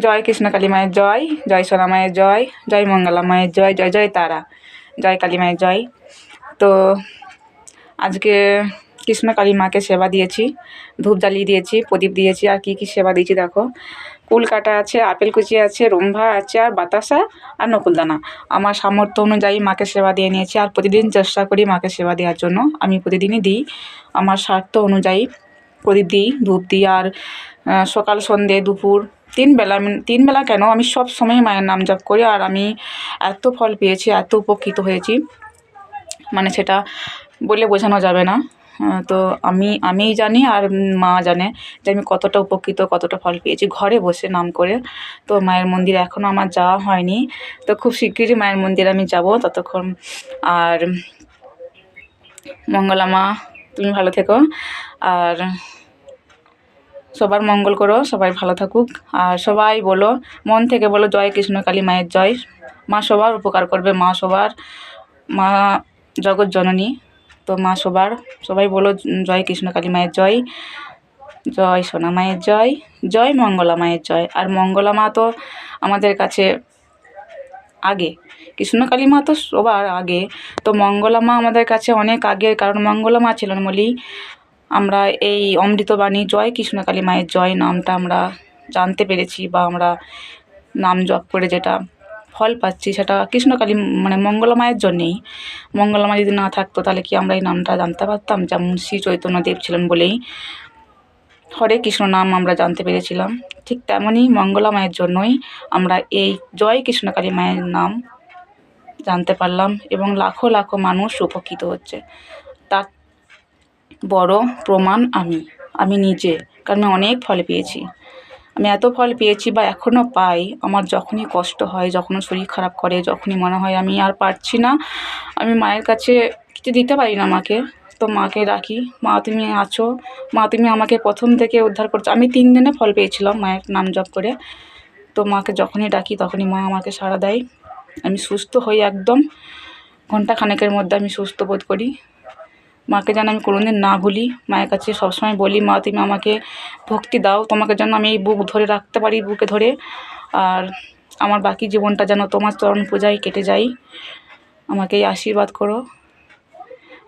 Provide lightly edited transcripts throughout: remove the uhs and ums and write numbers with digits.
জয় কৃষ্ণকালী মায়ের জয়, জয় সোনা মায়ের জয়, জয় মঙ্গলা মায়ের জয়, জয় জয় তারা, জয় কালী মায়ের জয়। তো আজকে কৃষ্ণকালী মাকে সেবা দিয়েছি, ধূপ জ্বালিয়ে দিয়েছি, প্রদীপ দিয়েছি, আর কী সেবা দিয়েছি দেখো। কুল কাটা আছে, আপেল কুচি আছে, রুম্ভা আছে, আর বাতাসা আর নকুলদানা। আমার সামর্থ্য অনুযায়ী মাকে সেবা দিয়ে নিয়েছি, আর প্রতিদিন চেষ্টা করি মাকে সেবা দেওয়ার জন্য। আমি প্রতিদিনই দিই, আমার স্বার্থ অনুযায়ী প্রদীপ দিই, ধূপ দিই। আর সকাল সন্ধে দুপুর 3 বেলা, 3 বেলা কেন, আমি সব সময় মায়ের নাম জপ করি। আর আমি এত ফল পেয়েছি, এত উপকৃত হয়েছি, মানে সেটা বলে বোঝানো যাবে না। তো আমিই জানি, আর মা জানে যে আমি কতটা উপকৃত, কতটা ফল পেয়েছি ঘরে বসে নাম করে। তো মায়ের মন্দিরে এখনও আমার যাওয়া হয়নি, তো খুব শিগগিরই মায়ের মন্দিরে আমি যাব ততক্ষণ। আর মঙ্গলা মা, তুমি ভালো থেকো, আর সবার মঙ্গল করো, সবাই ভালো থাকুক। আর সবাই বলো, মন থেকে বলো, জয় কৃষ্ণকালী মায়ের জয়। মা সবার উপকার করবে, মা জগৎ জননী। তো মা সবাই বলো, জয় কৃষ্ণকালী মায়ের জয়, জয় সোনা মায়ের জয়, জয় মঙ্গলা মায়ের জয়। আর মঙ্গলা মা তো আমাদের কাছে আগে, কৃষ্ণকালী মা তো সবার আগে, তো মঙ্গলা মা আমাদের কাছে অনেক আগে। কারণ মঙ্গলা মা ছিলেন বলেই আমরা এই অমৃতবাণী জয় কৃষ্ণকালী মায়ের জয় নামটা আমরা জানতে পেরেছি, বা আমরা নাম জপ করে যেটা ফল পাচ্ছি সেটা কৃষ্ণকালী মানে মঙ্গলা মায়ের জন্যেই। মঙ্গলা মা যদি না থাকতো তাহলে কি আমরা এই নামটা জানতে পারতাম? যেমন শ্রী চৈতন্যদেব ছিলেন বলেই হরে কৃষ্ণ নাম আমরা জানতে পেরেছিলাম, ঠিক তেমনই মঙ্গলা মায়ের জন্যই আমরা এই জয় কৃষ্ণকালী মায়ের নাম জানতে পারলাম, এবং লাখো লাখো মানুষ উপকৃত হচ্ছে। তার বড় প্রমাণ আমি নিজে, কারণ আমি অনেক ফল পেয়েছি। আমি এত ফল পেয়েছি বা এখনও পাই। আমার যখনই কষ্ট হয়, যখন শরীর খারাপ করে, যখনই মনে হয় আমি আর পারছি না, আমি মায়ের কাছে কিছু দিতে পারি না মাকে, তো মাকে ডাকি, মা তুমি আছো, মা তুমি আমাকে প্রথম থেকে উদ্ধার করছো। আমি 3 দিনে ফল পেয়েছিলাম মায়ের নাম জপ করে। তো মাকে যখনই ডাকি তখনই মা আমাকে সাড়া দেয়, আমি সুস্থ হই একদম। ঘণ্টাখানেকের মধ্যে আমি সুস্থ বোধ করি। মাকে যেন আমি কোনোদিন না ভুলি। মায়ের কাছে সবসময় বলি, মা তুমি আমাকে ভক্তি দাও, তোমাকে যেন আমি এই বুক ধরে রাখতে পারি, বুকে ধরে। আর আমার বাকি জীবনটা যেন তোমার চরণ পূজায় কেটে যায়, আমাকে এই আশীর্বাদ করো।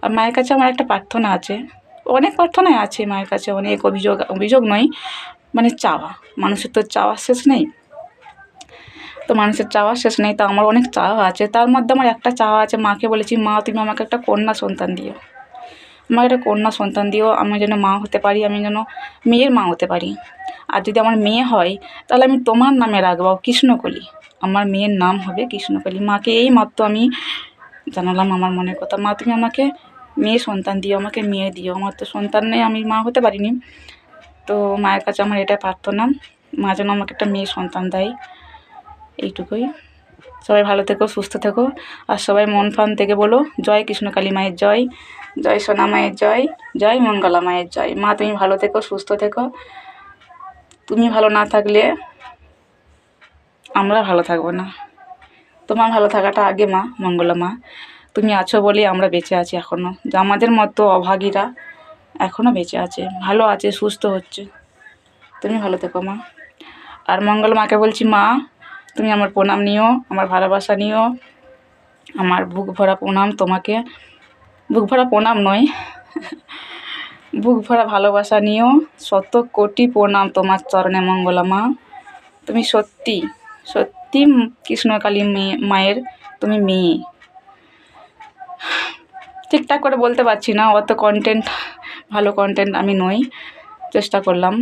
আর মায়ের কাছে আমার একটা প্রার্থনা আছে, অনেক প্রার্থনাই আছে মায়ের কাছে, অনেক অভিযোগ নয়, মানে চাওয়া। মানুষের তো চাওয়ার শেষ নেই, তো মানুষের চাওয়ার শেষ নেই, তো আমার অনেক চাওয়া আছে। তার মধ্যে আমার একটা চাওয়া আছে, মাকে বলেছি, মা তুমি আমাকে একটা কন্যা সন্তান দিও, আমাকে একটা কন্যা সন্তান দিও, আমি যেন মা হতে পারি, আমি যেন মেয়ের মা হতে পারি। আর যদি আমার মেয়ে হয় তাহলে আমি তোমার নামে রাখবো কৃষ্ণকলি, আমার মেয়ের নাম হবে কৃষ্ণকলি। মাকে এই মাত্র আমি জানালাম আমার মনের কথা, মা তুমি আমাকে মেয়ে সন্তান দিও, আমাকে মেয়ে দিও, আমার তো সন্তান নেই, আমি মা হতে পারিনি। তো মায়ের কাছে আমার এটা প্রার্থনা, মা যেন আমাকে একটা মেয়ে সন্তান দেয়, এইটুকুই। সবাই ভালো থেকো, সুস্থ থেকো, আর সবাই মন প্রাণ থেকে বলো, জয় কৃষ্ণকালী মায়ের জয়, জয় সোনা মায়ের জয়, জয় মঙ্গলা মায়ের জয়। মা তুমি ভালো থেকো, সুস্থ থেকো, তুমি ভালো না থাকলে আমরা ভালো থাকবো না। তোমার ভালো থাকাটা আগে মা, মঙ্গলা মা, তুমি আছো বলেই আমরা বেঁচে আছি এখনও। যে আমাদের মতো অভাগীরা এখনও বেঁচে আছে, ভালো আছে, সুস্থ হচ্ছে। তুমি ভালো থেকো মা। আর মঙ্গলা মাকে বলছি, মা তুমি আমার প্রণাম নিও, আমার ভালোবাসা নিও, আমার বুক ভরা প্রণাম তোমাকে। বুক ভরা প্রণাম নয়, বুক ভরা ভালোবাসা নিও, 100 কোটি প্রণাম তোমার চরণে মঙ্গলা মা। তুমি সত্যি সত্যি কৃষ্ণকালী মায়ের তুমি মেয়ে। ঠিকঠাক করে বলতে পারছি না, অত ভালো কন্টেন্ট আমি নই, চেষ্টা করলাম।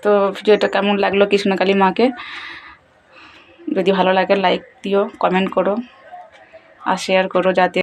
তো ভিডিওটা কেমন লাগলো কৃষ্ণকালী মাকে, যদি ভালো লাগে লাইক দিও, কমেন্ট করো, আর শেয়ার করো, যাতে